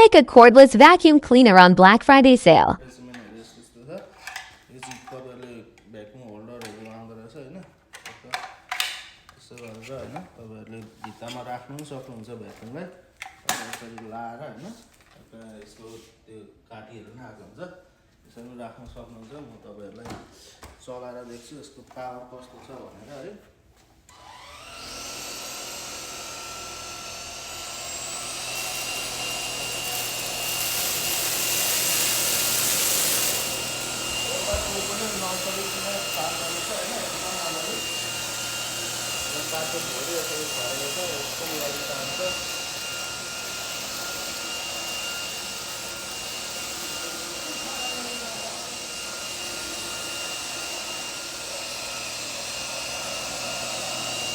like a cordless vacuum cleaner on Black Friday sale. एसएमएनहरु यस्तो छ यो चाहिँ तपाईहरुले भ्याक्युम होल्डरहरु आउँदो रहेछ हैन यसो गरेर हैन तपाईहरुले भित्तामा राख्नु पनि सक्नुहुन्छ भ्याक्युमलाई यसरी लाएर हैन यसको त्यो काठीहरु पनि आएको हुन्छ यसरी राख्न सक्नुहुन्छ म तपाईहरुलाई चलाएर देख्छु यसको पावर कस्तो छ भनेर है बाटो भोलि यसरी झरेको छ यसको लागि चाहिन्छ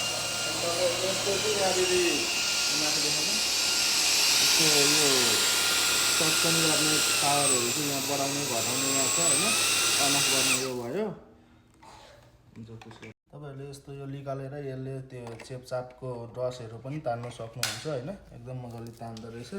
यसको चाहिँ यहाँनिर माथि देखाउनु यसको यो सस्पेन्ड गर्ने पावरहरू चाहिँ यहाँ बढाउने घटाउने यहाँ छ हैन अन अफ गर्ने यो भयो तपाईहरुले यस्तो यो निकालेर यसले त्यो चेपचापको डसहरु पनि तान्न सक्नुहुन्छ हैन एकदम मजाले तान्दो रहेछ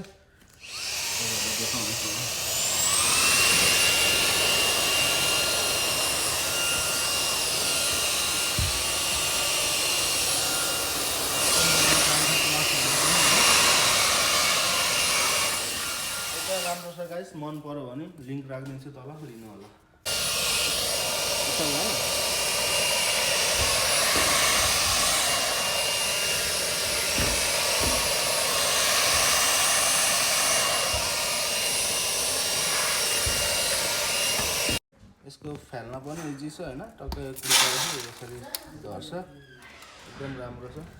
एकदम राम्रो छ गाइस मन पर्यो भने लिंक राख्दिन्छु तल लिनु होला यसको फाल्न पनि इजी छ हैन टक्कै क्लिक गरेपछि यसरी झर्छ एकदम राम्रो छ